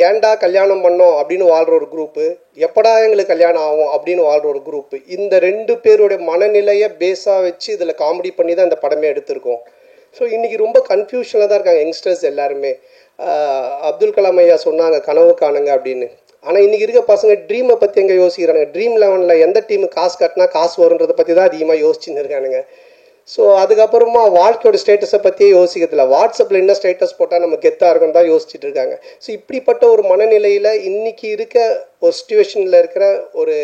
ஏன்டா கல்யாணம் பண்ணோம் அப்படின்னு வாழ்கிற ஒரு குரூப்பு, எப்படா எங்களுக்கு கல்யாணம் ஆகும் அப்படின்னு வாழ்கிற ஒரு குரூப்பு. இந்த 2 பேருடைய மனநிலையை பேஸாக வச்சு இதில் காமெடி பண்ணி தான் இந்த படமே எடுத்திருக்கோம். ஸோ இன்றைக்கி ரொம்ப கன்ஃபியூஷனில் தான் இருக்காங்க யங்ஸ்டர்ஸ் எல்லாருமே. அப்துல் கலாம் ஐயா சொன்னாங்க கனவு காணுங்க அப்படின்னு. ஆனால் இன்றைக்கி இருக்க பசங்க ட்ரீமை பற்றி எங்கே யோசிக்கிறானுங்க? ட்ரீம் 11 எந்த டீமு காசு கட்டினா காசு வருன்றதை பற்றி தான் அதிகமாக யோசிச்சுன்னு இருக்கானுங்க. ஸோ அதுக்கப்புறமா வாழ்க்கையோட ஸ்டேட்டஸை பற்றியே யோசிக்கிறதில்ல. வாட்ஸ்அப்பில் என்ன ஸ்டேட்டஸ் போட்டால் நம்ம கெத்தாக இருக்குன்னு தான் யோசிச்சுட்டு இருக்காங்க. ஸோ இப்படிப்பட்ட ஒரு மனநிலையில் இன்றைக்கி இருக்க ஒரு சுச்சுவேஷனில் இருக்கிற ஒரு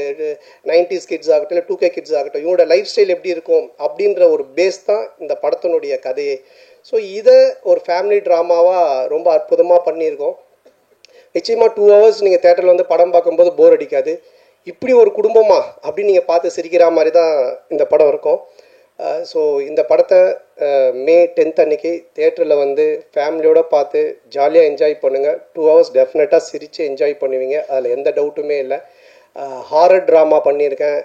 90s கிட்ஸ் ஆகட்டும், இல்லை 2K கிட்ஸ் ஆகட்டும், இவங்களோட லைஃப் ஸ்டைல் எப்படி இருக்கும் அப்படின்ற ஒரு பேஸ் தான் இந்த படத்தினுடைய கதையே. ஸோ இதை ஒரு ஃபேமிலி ட்ராமாவாக ரொம்ப அற்புதமாக பண்ணியிருக்கோம். நிச்சயமாக 2 hours நீங்கள் தேட்டரில் வந்து படம் பார்க்கும்போது போர் அடிக்காது. இப்படி ஒரு குடும்பமா அப்படின்னு நீங்கள் பார்த்து சிரிக்கிற மாதிரி தான் இந்த படம் இருக்கும். ஸோ இந்த படத்தை May 10th அன்றைக்கி தேட்டரில் வந்து ஃபேமிலியோடு பார்த்து ஜாலியாக என்ஜாய் பண்ணுங்கள். 2 hours டெஃபினட்டாக சிரித்து என்ஜாய் பண்ணுவீங்க, அதில் எந்த டவுட்டுமே இல்லை. ஹாரர் ட்ராமா பண்ணியிருக்கேன்,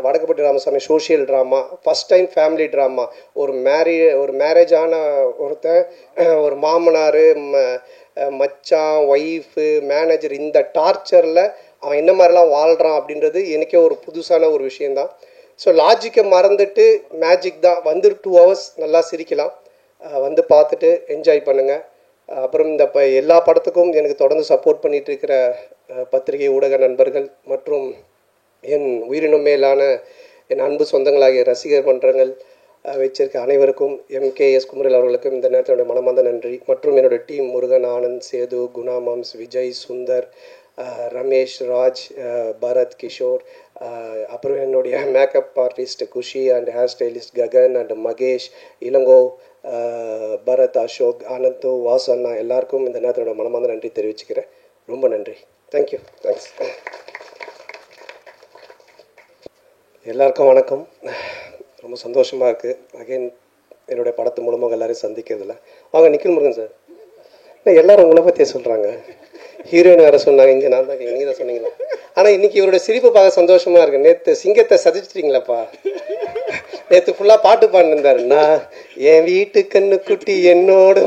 Vadakkupatti Ramasamy social drama, first time family drama. ஒரு மேரேஜான ஒருத்தன், ஒரு மாமனார், மச்சான், ஒய்ஃபு, மேனேஜர், இந்த டார்ச்சரில் அவன் என்ன மாதிரிலாம் வாழ்கிறான் அப்படின்றது எனக்கே ஒரு புதுசான ஒரு விஷயந்தான். ஸோ லாஜிக்கை மறந்துட்டு மேஜிக் தான். வந்து 2 hours நல்லா சிரிக்கலாம், வந்து பார்த்துட்டு என்ஜாய் பண்ணுங்கள். அப்புறம் இந்த எல்லா படத்துக்கும் எனக்கு தொடர்ந்து சப்போர்ட் பண்ணிகிட்டு இருக்கிற பத்திரிகை ஊடக நண்பர்கள் மற்றும் என் உயிரினும் மேலான என் அன்பு சொந்தங்களாகிய ரசிகர் மன்றங்கள் வச்சிருக்க அனைவருக்கும், MKS குமரல் அவர்களுக்கும் இந்த நேரத்தோட மனமார்ந்த நன்றி. மற்றும் என்னோடய டீம் முருகன், ஆனந்த், சேது, குணா மாம்ஸ், விஜய், சுந்தர், ரமேஷ், ராஜ், பரத், கிஷோர், அப்புறம் என்னுடைய makeup artist Khushi and hair stylist Gagan and Mahesh, Ilango, Bharath, Ashok, Anand, வாசண்ணா எல்லாருக்கும் இந்த நேரத்தோட மனமார்ந்த நன்றி தெரிவிச்சுக்கிறேன். ரொம்ப நன்றி. தேங்க்யூ. தேங்க்ஸ். எல்லாருக்கும் வணக்கம். ரொம்ப சந்தோஷமாக இருக்குது அகைன் என்னுடைய படத்து மூலமாக எல்லோரையும் சந்திக்கிறதுல. வாங்க நிக்கில் முருகன் சார். இல்லை எல்லோரும் உங்களை பற்றியே சொல்கிறாங்க. ஹீரோயின் வேறு சொன்னாங்க, இங்கே நான் தான் நீங்கள் தான் சொன்னீங்களா. ஆனால் இன்றைக்கி இவருடைய சிரிப்பு பார்க்க சந்தோஷமாக இருக்குது. நேற்று சிங்கத்தை சதிச்சிட்டிங்களாப்பா. நேற்று ஃபுல்லாக பாட்டு பாடினிருந்தார். நான் என் வீட்டு கண்ணு குட்டி என்னோட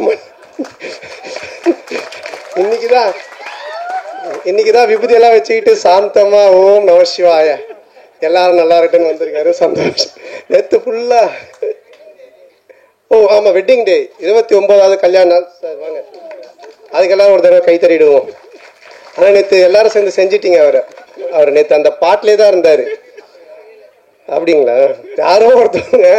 இன்னைக்கு தான் விபூதியெல்லாம் வச்சுக்கிட்டு சாந்தமாக ஓம் நம சிவாய எல்லாரும் நல்லா இருக்குன்னு வந்திருக்காரு. சந்தோஷம். நேற்று ஃபுல்லாக ஆமாம் வெட்டிங் டே 29வது கல்யாண நாள் சார். வாங்க அதுக்கெல்லாம் ஒரு தடவை கை தறிடுவோம். ஆனால் நேற்று எல்லாரும் சேர்ந்து செஞ்சிட்டிங்க. அவர் நேற்று அந்த பாட்டிலே தான் இருந்தார். அப்படிங்களா? யாரோ ஒருத்தவங்க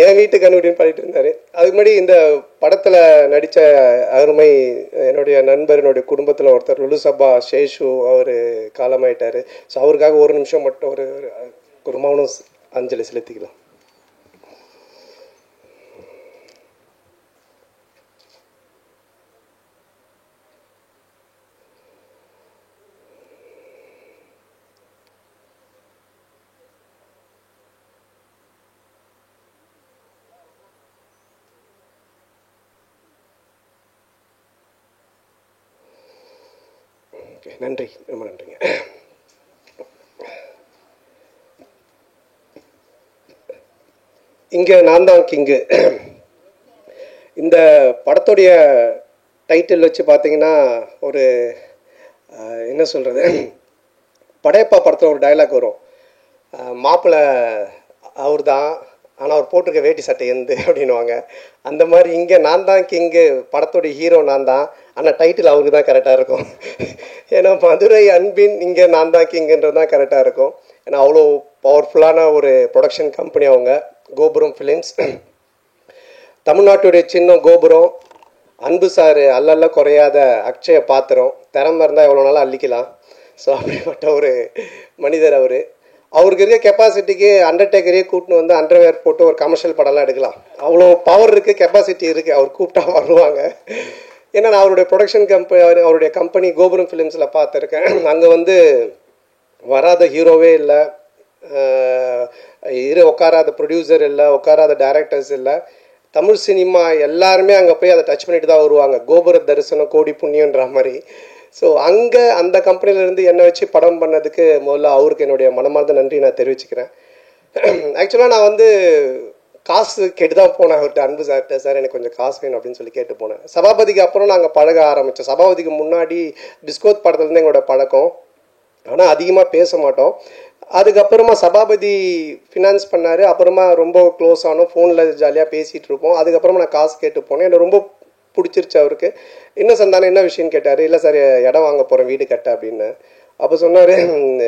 என் வீட்டு கண்ணுக்குட்டின்னு பாடிட்டு இருந்தார். அதுக்கு முன்னாடி இந்த படத்தில் நடித்த அருமை என்னுடைய நண்பர், என்னுடைய குடும்பத்தில் ஒருத்தர் லுலுசபா சேஷு, அவர் காலமாயிட்டார். ஸோ அவருக்காக ஒரு நிமிஷம் மட்டும் ஒரு மௌனம் அஞ்சலி செலுத்திக்கலாம். நன்றி, ரொம்ப நன்றிங்க. இங்கே நான் தான் கிங்கு. இந்த படத்துடைய டைட்டில் வச்சு பார்த்தீங்கன்னா ஒரு என்ன சொல்கிறது, படையப்பா படத்தில் ஒரு டைலாக் வரும். மாப்பிள்ளை அவர் தான், ஆனால் அவர் போட்டிருக்க வேட்டி சட்டை எந்த அப்படின்வாங்க. அந்த மாதிரி இங்கே நான் தான் கிங்கு, படத்தோடைய ஹீரோ நான் தான், ஆனால் டைட்டில் அவருக்கு தான் கரெக்டாக இருக்கும். ஏன்னா மதுரை அன்பின் இங்கே நான் தான் கிங்குன்றது தான் கரெக்டாக இருக்கும். ஏன்னா அவ்வளோ பவர்ஃபுல்லான ஒரு ப்ரொடக்ஷன் கம்பெனி அவங்க, கோபுரம் ஃபிலிம்ஸ். தமிழ்நாட்டுடைய சின்னம் கோபுரம். அன்பு சார் அல்லல்ல குறையாத அக்ஷய பாத்திரம், திறமை இருந்தால் எவ்வளோ நாளும் அள்ளிக்கலாம். ஸோ அப்படிப்பட்ட ஒரு மனிதர் அவர். அவருக்கு இருக்க கெப்பாசிட்டிக்கு அண்டர்டேக்கரையே கூட்டின்னு வந்து அண்டர்வேர் போட்டு ஒரு கமர்ஷியல் படம்லாம் எடுக்கலாம். அவ்வளோ பவர் இருக்குது, கெப்பாசிட்டி இருக்குது. அவர் கூப்பிட்டா வருவாங்க. ஏன்னா நான் அவருடைய ப்ரொடக்ஷன் அவருடைய கம்பெனி கோபுரம் ஃபிலிம்ஸில் பார்த்துருக்கேன். அங்கே வந்து வராத ஹீரோவே இல்லை, உட்காராத ப்ரொடியூசர் இல்லை, உட்காராத டைரக்டர்ஸ் இல்லை. தமிழ் சினிமா எல்லாருமே அங்கே போய் அதை டச் பண்ணிட்டு தான் வருவாங்க. கோபுர தரிசனம் கோடி புண்ணியன்ற மாதிரி. ஸோ அங்கே அந்த கம்பெனிலேருந்து என்னை வச்சு படம் பண்ணதுக்கு முதல்ல அவருக்கு என்னுடைய மனமார்ந்த நன்றி நான் தெரிவிச்சுக்கிறேன். ஆக்சுவலாக நான் வந்து காசு கேட்டு தான் போனேன் அவர்கிட்ட, அன்பு சார்கிட்ட. சார் எனக்கு கொஞ்சம் காசு வேணும் அப்படின்னு சொல்லி கேட்டு போனேன். சபாபதிக்கு அப்புறம் நாங்கள் பழக ஆரம்பித்தோம். சபாபதிக்கு முன்னாடி பிஸ்கோத் படத்துலேருந்து எங்களோட பழக்கம், ஆனால் அதிகமாக பேச மாட்டோம். அதுக்கப்புறமா சபாபதி ஃபினான்ஸ் பண்ணார், அப்புறமா ரொம்ப க்ளோஸ் ஆனோம், ஃபோனில் ஜாலியாக பேசிகிட்டு இருப்போம். அதுக்கப்புறமா நான் காசு கேட்டு போனேன், எனக்கு ரொம்ப பிடிச்சிருச்சு அவருக்கு. என்ன சந்தானம் என்ன விஷயம்னு கேட்டார். இல்லை சார் இடம் வாங்க போகிறேன் வீடு கட்ட அப்படின்னு. அப்போ சொன்னார்,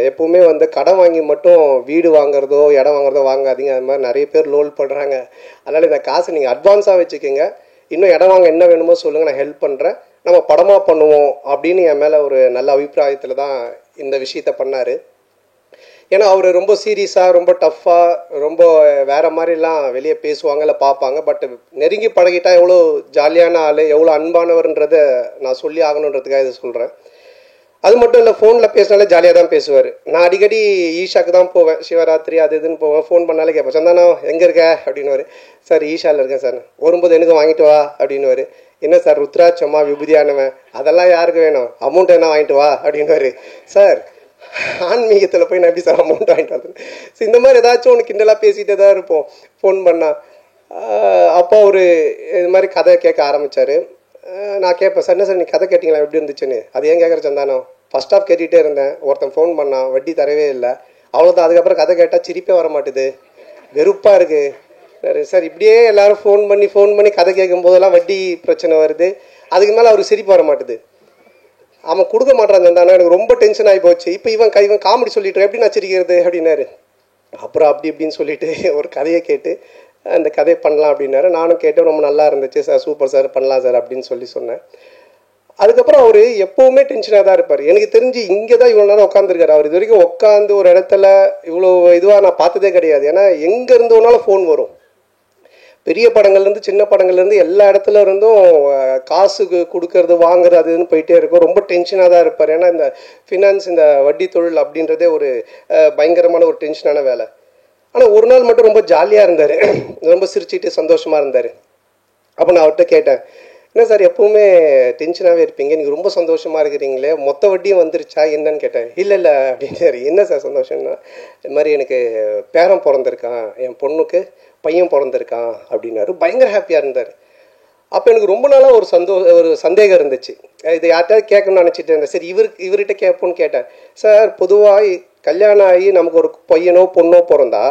எப்போவுமே வந்து கடன் வாங்கி மட்டும் வீடு வாங்குறதோ இடம் வாங்குறதோ வாங்காதீங்க, அது மாதிரி நிறைய பேர் லோல் பண்ணுறாங்க, அதனால் இந்த காசு நீங்கள் அட்வான்ஸாக வச்சுக்கோங்க, இன்னும் இடம் வாங்க என்ன வேணுமோ சொல்லுங்கள், நான் ஹெல்ப் பண்ணுறேன், நம்ம படமாக பண்ணுவோம் அப்படின்னு என் மேலே ஒரு நல்ல அபிப்பிராயத்தில் தான் இந்த விஷயத்த பண்ணார். ஏன்னா அவர் ரொம்ப சீரியஸாக, ரொம்ப டஃப்பாக, ரொம்ப வேறு மாதிரிலாம் வெளியே பேசுவாங்க இல்லை பார்ப்பாங்க. பட் நெருங்கி பழகிட்டா எவ்வளோ ஜாலியான ஆள், எவ்வளோ அன்பானவர்ன்றதை நான் சொல்லி ஆகணுன்றதுக்காக இதை சொல்கிறேன். அது மட்டும் இல்லை, ஃபோனில் பேசினாலே ஜாலியாக தான் பேசுவார். நான் அடிக்கடி ஈஷாக்கு தான் போவேன், சிவராத்திரி அது இதுன்னு போவேன். ஃபோன் பண்ணாலே கேட்பேன், சந்தானம் எங்கே இருக்க அப்படின்னுவார். சார் ஈஷாவில் இருக்கேன் சார். வரும்போது எனக்கு வாங்கிட்டு வா அப்படின்னுவார். என்ன சார் ருத்ராட்சமா விபூதியானவன், அதெல்லாம் யாருக்கு வேணும், அமௌண்ட் என்ன வாங்கிட்டு வா அப்படின்னுவார். சார் ஆன்மீகத்தில் போய் நான் எப்படி சார் அமௌண்ட் வாங்கிட்டு வந்தேன். ஸோ இந்த மாதிரி ஏதாச்சும் ஒன்று கிண்டலாக பேசிகிட்டே தான் இருப்போம் ஃபோன் பண்ணால். அப்போ ஒரு இது மாதிரி கதை கேட்க ஆரம்பித்தார். நான் கேட்பேன், சார் என்ன சார் நீ கதை கேட்டிங்களா எப்படி இருந்துச்சுன்னு. அது ஏன் கேட்குற சந்தானம், ஃபர்ஸ்ட் ஆஃப் கேட்டுகிட்டே இருந்தேன், ஒருத்தன் ஃபோன் பண்ணான், வட்டி தரவே இல்லை, அவ்வளோதான். அதுக்கப்புறம் கதை கேட்டால் சிரிப்பே வர மாட்டுது, வெறுப்பாக இருக்குது. சார் இப்படியே எல்லோரும் ஃபோன் பண்ணி கதை கேட்கும் போதெல்லாம் வட்டி பிரச்சனை வருது, அதுக்கு மேலே அவருக்கு சிரிப்பு வர மாட்டுது. அவன் கொடுக்க மாட்டான் சந்தானம், எனக்கு ரொம்ப டென்ஷன் ஆகி போச்சு. இப்போ இவன் காமெடி சொல்லிட்டு எப்படி நான் சிரிக்கிறது அப்படின்னாரு. அப்புறம் அப்படி இப்படின்னு சொல்லிட்டு ஒரு கதையை கேட்டு அந்த கதையை பண்ணலாம் அப்படின்னாரு. நானும் கேட்டேன், ரொம்ப நல்லா இருந்துச்சு சார், சூப்பர் சார், பண்ணலாம் சார் அப்படின்னு சொன்னேன். அதுக்கப்புறம் அவர் எப்போவுமே டென்ஷனாக தான் இருப்பார். எனக்கு தெரிஞ்சு இங்கே தான் இவ்வளோ நேரம் உட்காந்துருக்காரு. அவர் இது வரைக்கும் உட்காந்து ஒரு இடத்துல இவ்வளோ இதுவாக நான் பார்த்ததே கிடையாது. ஏன்னா எங்கே இருந்தோனாலும் ஃபோன் வரும், பெரிய படங்கள்லேருந்து சின்ன படங்கள்லேருந்து எல்லா இடத்துல இருந்தும் காசுக்கு கொடுக்கறது வாங்குறது அதுன்னு போயிட்டே இருக்கும். ரொம்ப டென்ஷனாக தான் இருப்பார். ஏன்னா இந்த ஃபினான்ஸ், இந்த வட்டி தொழில் அப்படின்றதே ஒரு பயங்கரமான ஒரு டென்ஷனான வேலை. ஆனால் ஒரு நாள் மட்டும் ரொம்ப ஜாலியாக இருந்தார், ரொம்ப சிரிச்சிட்டு சந்தோஷமாக இருந்தார். அப்போ நான் அவர்கிட்ட கேட்டேன், என்ன சார் எப்போவுமே டென்ஷனாகவே இருப்பீங்க, நீங்கள் ரொம்ப சந்தோஷமாக இருக்கிறீங்களே, மொத்த வட்டியும் வந்துருச்சா என்னன்னு கேட்டேன். இல்லை அப்படின்னு. சார் என்ன சார் சந்தோஷம்னா, இது மாதிரி எனக்கு பேரன் பிறந்திருக்கான், என் பொண்ணுக்கு பையன் பிறந்திருக்கான் அப்படின்னாரு. பயங்கர ஹாப்பியாக இருந்தார். அப்போ எனக்கு ரொம்ப நாளாக ஒரு சந்தேகம் இருந்துச்சு, இதை யார்கிட்ட கேட்கணும்னு நினச்சிட்டு இருந்தேன். சரி இவர்கிட்ட கேட்போன்னு கேட்டேன். சார் பொதுவாக கல்யாணம் ஆகி நமக்கு ஒரு பையனோ பொண்ணோ பிறந்தா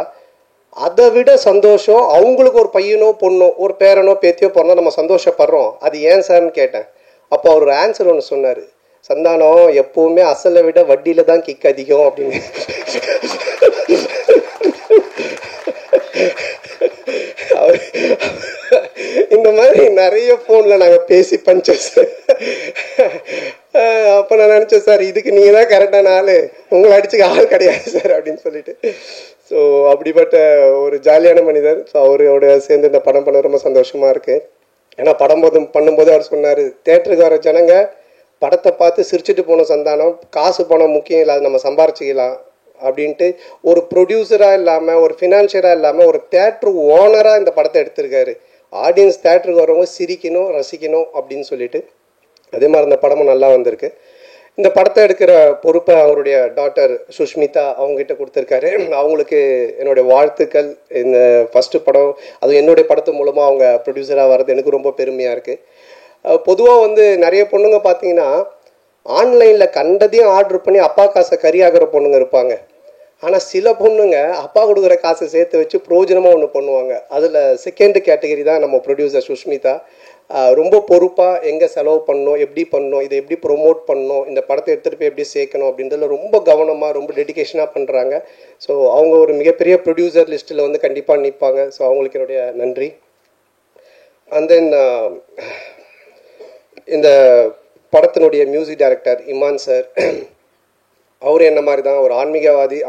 அதை விட சந்தோஷம் அவங்களுக்கு ஒரு பையனோ பொண்ணோ ஒரு பேரனோ பேத்தியோ பிறந்தா நம்ம சந்தோஷப்படுறோம், அது ஏன் சார்னு கேட்டேன். அப்போ அவர் ஆன்சர் ஒன்று சொன்னார், சந்தானம் எப்பவுமே அசலை விட வட்டியில தான் கிக் அதிகம் அப்படின்னு. இந்த மாதிரி நிறைய ஃபோனில் நாங்கள் பேசி பஞ்சோம் சார். அப்போ நான் நினச்சேன், சார் இதுக்கு நீங்கள் தான் கரெக்டான ஆள், உங்களை அடிச்சுக்க ஆள் கிடையாது சார் அப்படின்னு சொல்லிட்டு. ஸோ அப்படிப்பட்ட ஒரு ஜாலியான மனிதர். ஸோ அவரோட சேர்ந்து இந்த படம் பண்ண ரொம்ப சந்தோஷமாக இருக்குது. ஏன்னா படம் பண்ணும்போது அவர் சொன்னார், தேட்டருக்கு வர ஜனங்க படத்தை பார்த்து சிரிச்சுட்டு போன சந்தானம், காசு பணம் முக்கியம் இல்லை, அது நம்ம சம்பாரிச்சிக்கலாம் அப்படின்ட்டு ஒரு ப்ரொடியூசராக இல்லாமல் ஒரு ஃபினான்ஷியராக இல்லாமல் ஒரு தேட்ரு ஓனராக இந்த படத்தை எடுத்திருக்காரு. ஆடியன்ஸ் தேட்டருக்கு வரவங்க சிரிக்கணும் ரசிக்கணும் அப்படின்னு சொல்லிட்டு. அதே மாதிரி இந்த படமும் நல்லா வந்திருக்கு. இந்த படத்தை எடுக்கிற பொறுப்பை அவருடைய டாட்டர் சுஷ்மிதா அவங்ககிட்ட கொடுத்துருக்காரு. அவங்களுக்கு என்னுடைய வாழ்த்துக்கள். இந்த ஃபஸ்ட்டு படம், அது என்னுடைய படத்து மூலமாக அவங்க ப்ரொடியூசராக வர்றது எனக்கு ரொம்ப பெருமையாக இருக்குது. பொதுவாக நிறைய பொண்ணுங்க பார்த்தீங்கன்னா ஆன்லைனில் கண்டதையும் ஆர்டர் பண்ணி அப்பா காசை கறியாகிற பொண்ணுங்க இருப்பாங்க. ஆனால் சில பொண்ணுங்க அப்பா கொடுக்குற காசை சேர்த்து வச்சு பிரயோஜனமாக ஒன்று பண்ணுவாங்க. அதில் செகண்ட் கேட்டகரி தான் நம்ம ப்ரொடியூசர் சுஷ்மிதா. ரொம்ப பொறுப்பாக எங்கே செலவு பண்ணணும், எப்படி பண்ணணும், இதை எப்படி ப்ரொமோட் பண்ணணும், இந்த படத்தை எடுத்துகிட்டு போய் எப்படி சேர்க்கணும் அப்படின்றதுல ரொம்ப கவனமாக ரொம்ப டெடிக்கேஷனாக பண்ணுறாங்க. ஸோ அவங்க ஒரு மிகப்பெரிய ப்ரொடியூசர் லிஸ்ட்டில் கண்டிப்பாக நிற்பாங்க. ஸோ அவங்களுக்கு என்னுடைய நன்றி. அண்ட் தென் இந்த படத்தினுடைய மியூசிக் டைரக்டர் இமான் சார், அவர் என்ன மாதிரி தான் ஒரு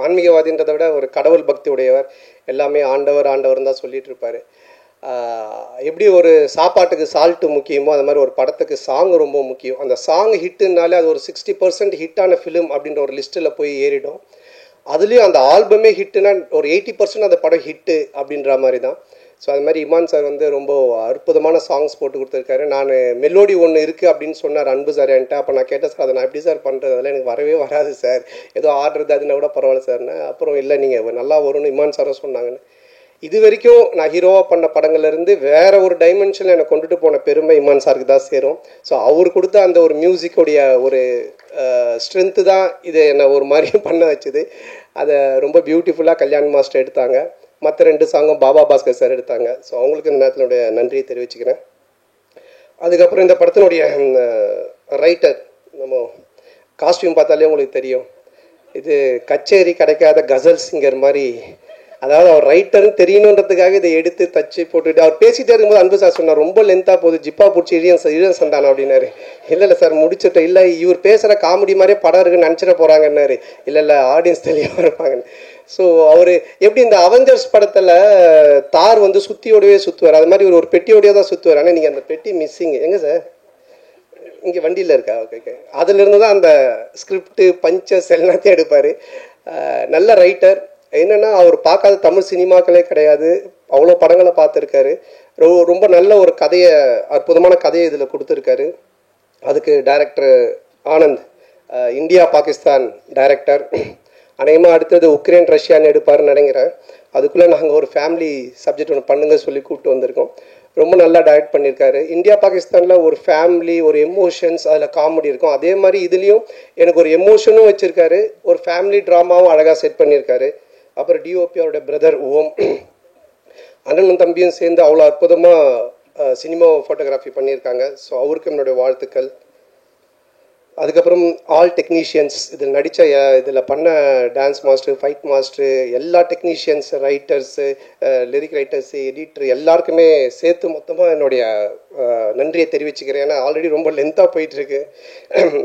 ஆன்மீகவாதின்றதை விட ஒரு கடவுள் பக்தி உடையவர். எல்லாமே ஆண்டவர்னு தான் சொல்லிட்டு இருப்பார். எப்படி ஒரு சாப்பாட்டுக்கு சால்ட்டு முக்கியமோ அது மாதிரி ஒரு படத்துக்கு சாங் ரொம்ப முக்கியம். அந்த சாங் ஹிட்டுனாலே அது ஒரு 60% ஹிட்டான ஃபிலிம் அப்படின்ற ஒரு லிஸ்ட்டில் போய் ஏறிடும். அதுலேயும் அந்த ஆல்பமே ஹிட்டுனா ஒரு 80% அந்த படம் ஹிட்டு அப்படின்ற மாதிரி தான். ஸோ அது மாதிரி இமான் சார் ரொம்ப அற்புதமான சாங்ஸ் போட்டு கொடுத்துருக்காரு. நான் மெலோடி ஒன்று இருக்குது அப்படின்னு சொன்னார் அன்பு சார் என்கிட்ட. அப்போ நான் கேட்டேன், சார் அதை நான் எப்படி சார் பண்ணுறது, அதெல்லாம் எனக்கு வரவே வராது சார், ஏதோ ஆடுறது அதுனா கூட பரவாயில்ல சார்னு. அப்புறம் இல்லை நீங்கள் நல்லா வரும்னு இமான் சாரும் சொன்னாங்கன்னு. இது வரைக்கும் நான் ஹீரோவாக பண்ண படங்கள்லேருந்து வேற ஒரு டைமென்ஷனில் என்னை கொண்டுட்டு போன பெருமை இமான் சாருக்கு தான் சேரும். ஸோ அவர் கொடுத்த அந்த ஒரு மியூசிக்கோடைய ஒரு ஸ்ட்ரென்த்து தான் இதை என்னை ஒரு மாதிரி பண்ண வச்சுது. அதை ரொம்ப பியூட்டிஃபுல்லாக கல்யாண் மாஸ்டர் எடுத்தாங்க. மற்ற 2 சாங்கும் பாபா பாஸ்கர் சார் எடுத்தாங்க. ஸோ அவங்களுக்கு இந்த நேரத்தினுடைய நன்றியை தெரிவிச்சுக்கிறேன். அதுக்கப்புறம் இந்த படத்தினுடைய ரைட்டர், நம்ம காஸ்டியூம் பார்த்தாலே உங்களுக்கு தெரியும், இது கச்சேரி கிடைக்காத கசல் சிங்கர் மாதிரி. அதாவது அவர் ரைட்டர்னு தெரியணுன்றதுக்காக இதை எடுத்து தச்சு போட்டுட்டு அவர் பேசிகிட்டே இருக்கும்போது அன்பு சார் சொன்னார், ரொம்ப லென்த்தாக போகுது, ஜிப்பா பிடிச்சி இழியன் சந்தானம் அப்படின்னாரு. இல்லை சார் முடிச்சுட்டேன். இல்லை இவர் பேசுகிற காமெடி மாதிரியே படம் இருக்குன்னு நினச்சிட போகிறாங்கன்னாரு. இல்லை ஆடியன்ஸ் தெளிவாக இருப்பாங்கன்னு. ஸோ அவர் எப்படி இந்த அவெஞ்சர்ஸ் படத்தில் தார் வந்து சுற்றியோடவே சுற்றுவார், அது மாதிரி ஒரு பெட்டியோடையே தான் சுற்றுவார். ஆனால் நீங்கள் அந்த பெட்டி மிஸ்ஸிங் எங்கே சார்? இங்கே வண்டியில் இருக்கா? ஓகே. அதுலேருந்து தான் அந்த ஸ்கிரிப்டு பஞ்சஸ் எல்லாத்தையும் எடுப்பார். நல்ல ரைட்டர். என்னென்னா அவர் பார்க்காத தமிழ் சினிமாக்களே கிடையாது, அவ்வளோ படங்களை பார்த்துருக்காரு. ரொம்ப நல்ல ஒரு கதையை, அற்புதமான கதையை இதில் கொடுத்துருக்காரு. அதுக்கு director Anand, India Pakistan director. அநேகமாக அடுத்தது உக்ரைன் ரஷ்யான்னு எடுப்பாருன்னு நினைக்கிறேன். அதுக்குள்ளே நாங்கள் ஒரு ஃபேமிலி சப்ஜெக்ட் ஒன்று பண்ணுங்க சொல்லி கூப்பிட்டு வந்திருக்கோம். ரொம்ப நல்லா டைரக்ட் பண்ணியிருக்காரு. இந்தியா பாகிஸ்தானில் ஒரு ஃபேமிலி, ஒரு எமோஷன்ஸ், அதில் காமெடி இருக்கும். அதே மாதிரி இதுலேயும் எனக்கு ஒரு எமோஷனும் வச்சுருக்காரு, ஒரு ஃபேமிலி ட்ராமாவும் அழகாக செட் பண்ணியிருக்காரு. அப்புறம் டிஓபி அவருடைய பிரதர் ஓம், அண்ணனும் தம்பியும் சேர்ந்து அவ்வளோ அற்புதமாக சினிமா ஃபோட்டோகிராஃபி பண்ணியிருக்காங்க. ஸோ அவருக்கு என்னுடைய வாழ்த்துக்கள். அதுக்கப்புறம் ஆல் டெக்னீஷியன்ஸ், இதில் நடித்த இதில் பண்ண டான்ஸ் மாஸ்டர், ஃபைட் மாஸ்டர், எல்லா technicians, writers, lyric writers, editor எல்லாருக்குமே சேர்த்து மொத்தமாக என்னுடைய நன்றியை தெரிவிச்சுக்கிறேன். ஏன்னா ஆல்ரெடி ரொம்ப லென்த்தாக போயிட்டுருக்கு.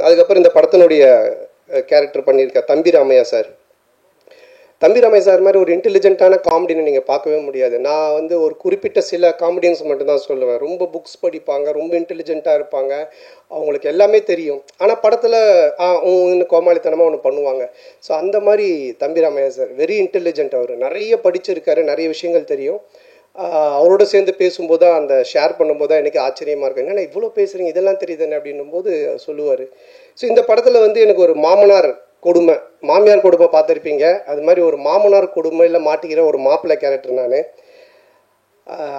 அதுக்கப்புறம் இந்த படத்தினுடைய கேரக்டர் பண்ணியிருக்க தம்பி ராமையா சார். தம்பி ராமையா சார் மாதிரி ஒரு இன்டெலிஜென்ட்டான காமெடின்னு நீங்கள் பார்க்கவே முடியாது. நான் வந்து ஒரு குறிப்பிட்ட சில காமெடியன்ஸ் மட்டும்தான் சொல்லுவேன். ரொம்ப புக்ஸ் படிப்பாங்க, ரொம்ப இன்டெலிஜென்ட்டாக இருப்பாங்க, அவங்களுக்கு எல்லாமே தெரியும். ஆனால் படத்தில் இன்னும் கோமாளித்தனமாக ஒன்று பண்ணுவாங்க. ஸோ அந்த மாதிரி தம்பி ராமையா சார் வெரி இன்டெலிஜென்ட். அவர் நிறைய படிச்சிருக்காரு, நிறைய விஷயங்கள் தெரியும். அவரோட சேர்ந்து பேசும்போது தான், அந்த ஷேர் பண்ணும்போது தான் எனக்கு ஆச்சரியமாக இருக்குங்க. ஏன்னா இவ்வளோ பேசுகிறீங்க, இதெல்லாம் தெரியுதுன்னு அப்படின்னும் போது சொல்லுவார். ஸோ இந்த படத்தில் வந்து எனக்கு ஒரு மாமனார் கொடுமை, மாமியார் கொடுமை பார்த்துருப்பீங்க, அது மாதிரி ஒரு மாமனார் கொடுமையில் மாட்டிக்கிற ஒரு மாப்பிள்ளை கேரக்டர் நான்.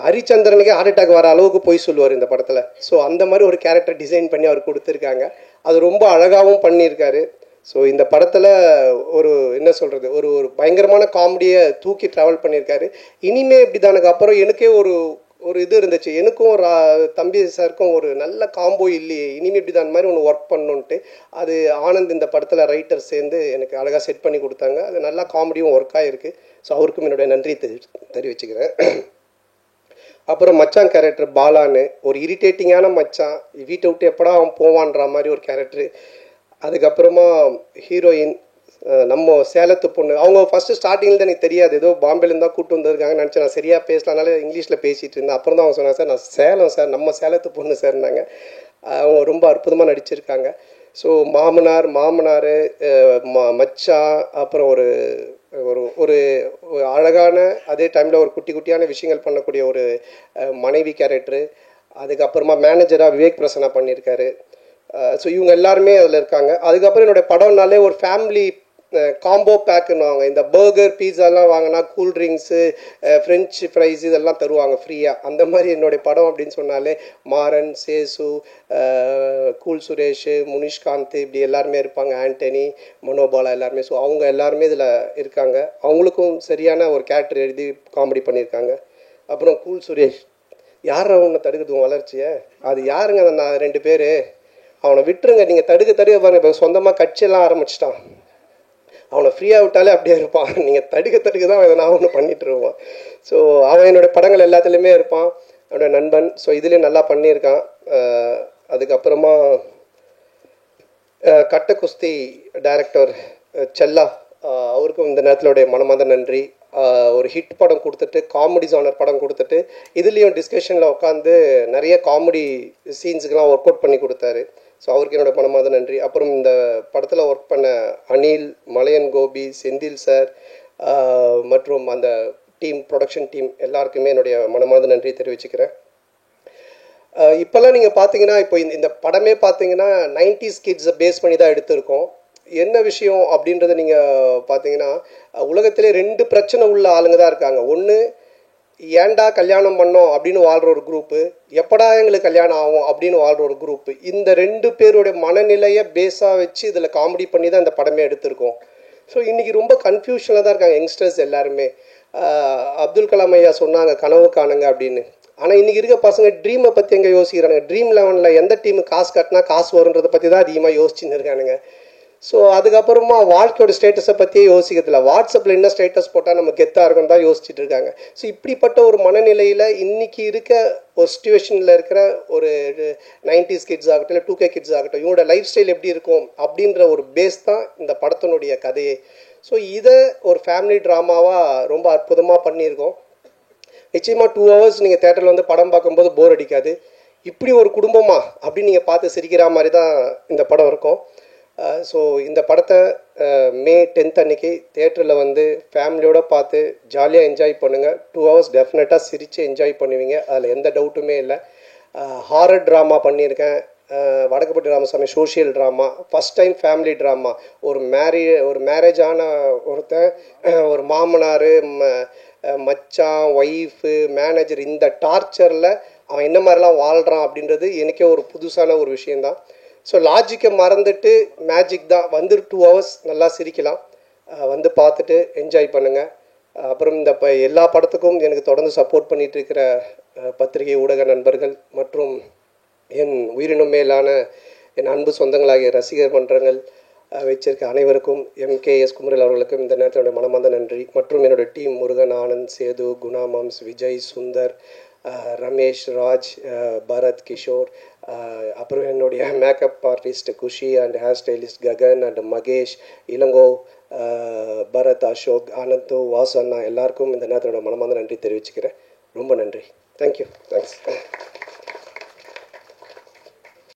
ஹரிச்சந்திரனுக்கே ஹார்ட் அட்டாக் வர அளவுக்கு போய் சொல்லுவார் இந்த படத்தில். ஸோ அந்த மாதிரி ஒரு கேரக்டர் டிசைன் பண்ணி அவர் கொடுத்துருக்காங்க. அது ரொம்ப அழகாகவும் பண்ணியிருக்காரு. ஸோ இந்த படத்தில் ஒரு என்ன சொல்கிறது, ஒரு ஒரு பயங்கரமான காமெடியை தூக்கி ட்ராவல் பண்ணியிருக்காரு. இனிமே இப்படி தானுக்கு அப்புறம் எனக்கே ஒரு இது இருந்துச்சு, எனக்கும் தம்பி சாருக்கும் ஒரு நல்ல காம்போ இல்லையே, இனிமேல் இப்படி தான் மாதிரி ஒன்று ஒர்க் பண்ணணுன்ட்டு. அது ஆனந்த் இந்த படத்தில் ரைட்டர் சேர்ந்து எனக்கு அழகாக செட் பண்ணி கொடுத்தாங்க. அது நல்லா காமெடியும் ஒர்க் ஆகிருக்கு. ஸோ அவருக்கும் என்னுடைய நன்றி தெரிவிச்சுக்கிறேன். அப்புறம் மச்சான் கேரக்டர் பாலான்னு, ஒரு இரிட்டேட்டிங்கான மச்சான், வீட்டை விட்டு எப்படா அவன் போவான்ற மாதிரி ஒரு கேரக்டரு. அதுக்கப்புறமா ஹீரோயின் நம்ம சேலத்து பொண்ணு. அவங்க ஃபஸ்ட்டு ஸ்டார்டிங்கில் தான் எனக்கு தெரியாது, ஏதோ பாம்பேலேருந்து தான் கூப்பிட்டு வந்திருக்காங்கன்னு நினச்சேன். நான் சரியாக பேசலனால இங்கிலீஷில் பேசிகிட்டு இருந்தேன். அப்புறம் தான் அவங்க சொன்னாங்க, சார் நான் சேலம் சார், நம்ம சேலத்து பொண்ணு சார்னாங்க. அவங்க ரொம்ப அற்புதமாக நடிச்சிருக்காங்க. ஸோ மாமனார், மச்சான், அப்புறம் ஒரு ஒரு அழகான, அதே டைமில் ஒரு குட்டி குட்டியான விஷயங்கள் பண்ணக்கூடிய ஒரு மனைவி கேரக்டரு. அதுக்கப்புறமா மேனேஜராக விவேக் பிரசன்னா பண்ணியிருக்காரு. ஸோ இவங்க எல்லாருமே அதில் இருக்காங்க. அதுக்கப்புறம் என்னுடைய படம்னாலே ஒரு ஃபேமிலி காம்போ பேக்குன்னுவாங்க. இந்த பர்கர், பீஸாலாம் வாங்கினா கூல்ட்ரிங்க்ஸு, ஃப்ரெஞ்சு ஃப்ரைஸ் இதெல்லாம் தருவாங்க ஃப்ரீயாக. அந்த மாதிரி என்னுடைய படம் அப்படின்னு சொன்னாலே மாறன், சேசு, கூல் சுரேஷ், முனிஷ்காந்த், இப்படி எல்லாருமே இருப்பாங்க, ஆண்டனி, மனோபாலா எல்லாருமே. ஸோ அவங்க எல்லாருமே இதில் இருக்காங்க. அவங்களுக்கும் சரியான ஒரு கேரக்டர் எழுதி காமெடி பண்ணியிருக்காங்க. அப்புறம் கூல் சுரேஷ், யார் அவனை தடுக்கிறது வளர்ச்சியை, அது யாருங்க அந்த 2 பேர், அவனை விட்டுருங்க, நீங்கள் தடுக்க பாருங்க. இப்போ சொந்தமாக கட்சியெல்லாம் ஆரம்பிச்சிட்டான், அவனை ஃப்ரீயாக விட்டாலே அப்படியே இருப்பான். நீங்கள் தடுக்க தான் எதனா ஒன்று பண்ணிட்டு இருப்பான். ஸோ அவன் என்னோடய படங்கள் எல்லாத்துலேயுமே இருப்பான், என்னோட நண்பன். ஸோ இதுலேயும் நல்லா பண்ணியிருக்கான். அதுக்கப்புறமா கட்ட குஸ்தி டைரக்டர் செல்லா, அவருக்கும் இந்த நேரத்திலுடைய மனமார்ந்த நன்றி. ஒரு ஹிட் படம் கொடுத்துட்டு, காமெடி ஜானர் படம் கொடுத்துட்டு, இதுலேயும் டிஸ்கஷனில் உட்காந்து நிறைய காமெடி சீன்ஸுக்கெலாம் ஒர்க் அவுட் பண்ணி கொடுத்தாரு. ஸோ அவருக்கு என்னோடய மனமார்ந்த நன்றி. அப்புறம் இந்த படத்தில் ஒர்க் பண்ண அனில், மலையன் கோபி, செந்தில் சார் மற்றும் அந்த டீம், ப்ரொடக்ஷன் டீம் எல்லாருக்குமே என்னுடைய மனமார்ந்த நன்றி தெரிவிச்சுக்கிறேன். இப்போல்லாம் நீங்கள் பார்த்தீங்கன்னா, இப்போ இந்த படமே பார்த்தீங்கன்னா 90s கிட்ஸை பேஸ் பண்ணி தான் எடுத்திருக்கோம். என்ன விஷயம் அப்படின்றத நீங்கள் பார்த்தீங்கன்னா, உலகத்திலே 2 பிரச்சனை உள்ள ஆளுங்க தான் இருக்காங்க. ஒன்று ஏன்டா கல்யாணம் பண்ணோம் அப்படின்னு வாழ்கிற ஒரு குரூப்பு, எப்படா எங்களுக்கு கல்யாணம் ஆகும் அப்படின்னு வாழ்கிற ஒரு குரூப்பு. இந்த ரெண்டு பேருடைய மனநிலையை பேஸாக வச்சு இதில் காமெடி பண்ணி தான் இந்த படமே எடுத்திருக்கோம். ஸோ இன்றைக்கி ரொம்ப கன்ஃபியூஷனில் தான் இருக்காங்க யங்ஸ்டர்ஸ் எல்லாருமே. அப்துல் கலாம் ஐயா சொன்னாங்க கனவு காணுங்க அப்படின்னு. ஆனால் இன்றைக்கி இருக்க பசங்க ட்ரீமை பற்றி எங்கே யோசிக்கிறாங்க? ட்ரீம் 11 எந்த டீமு காசு கட்டினா காசு வருன்றதை பற்றி தான் அதிகமாக யோசிச்சுன்னு இருக்கானுங்க. ஸோ அதுக்கப்புறமா வாழ்க்கையோட ஸ்டேட்டஸை பற்றியே யோசிக்கிறதில்ல. வாட்ஸ்அப்பில் என்ன ஸ்டேட்டஸ் போட்டால் நம்ம கெத்தாக இருக்குன்னு தான் யோசிச்சுட்டு இருக்காங்க. ஸோ இப்படிப்பட்ட ஒரு மனநிலையில் இன்றைக்கி இருக்க ஒரு சுச்சுவேஷனில் இருக்கிற ஒரு 90s கிட்ஸ் ஆகட்டும், இல்லை 2K கிட்ஸ் ஆகட்டும், இவங்களோட லைஃப் ஸ்டைல் எப்படி இருக்கும் அப்படின்ற ஒரு பேஸ் தான் இந்த படத்தினுடைய கதையே. ஸோ இதை ஒரு ஃபேமிலி ட்ராமாவாக ரொம்ப அற்புதமாக பண்ணியிருக்கோம். நிச்சயமாக 2 hours நீங்கள் தேட்டரில் வந்து படம் பார்க்கும்போது போர் அடிக்காது. இப்படி ஒரு குடும்பமா அப்படின்னு நீங்கள் பார்த்து சிரிக்கிற மாதிரி தான் இந்த படம் இருக்கும். ஸோ இந்த படத்தை May 10th அன்றைக்கி தேட்டரில் வந்து ஃபேமிலியோடு பார்த்து ஜாலியாக என்ஜாய் பண்ணுங்கள். 2 hours டெஃபினட்டாக சிரித்து என்ஜாய் பண்ணுவீங்க, அதில் எந்த டவுட்டுமே இல்லை. ஹாரர் ட்ராமா பண்ணியிருக்கேன், Vadakkupatti Ramasamy social drama, first time family drama. ஒரு மேரேஜான ஒருத்தன், ஒரு மாமனார், மச்சான், ஒய்ஃபு, மேனேஜர், இந்த டார்ச்சரில் அவன் என்ன மாதிரிலாம் வாழ்கிறான் அப்படின்றது எனக்கே ஒரு புதுசான ஒரு விஷயந்தான். ஸோ லாஜிக்கை மறந்துட்டு மேஜிக் தான். வந்து 2 hours நல்லா சிரிக்கலாம், வந்து பார்த்துட்டு என்ஜாய் பண்ணுங்கள். அப்புறம் இந்த எல்லா படத்துக்கும் எனக்கு தொடர்ந்து சப்போர்ட் பண்ணிகிட்டு இருக்கிற பத்திரிகை ஊடக நண்பர்கள் மற்றும் என் உயிரினும் மேலான என் அன்பு சொந்தங்களாகிய ரசிகர் மன்றங்கள் வச்சிருக்க அனைவருக்கும், MKS குமரல் அவர்களுக்கும் இந்த நேரத்தோட மனமார்ந்த நன்றி. மற்றும் என்னோடய டீம் முருகன், ஆனந்த், சேது, குணா மாம்ஸ், விஜய், சுந்தர், ரமேஷ், ராஜ், பரத், கிஷோர், அப்புறம் என்னுடைய makeup artist Khushi and hair stylist Gagan and Mahesh, Ilango, Bharath, Ashok, Anand, Vasu அண்ணா எல்லாருக்கும் இந்த நேரத்தோட மனமார்ந்த நன்றி தெரிவிச்சுக்கிறேன். ரொம்ப நன்றி. தேங்க்யூ. தேங்க்ஸ்.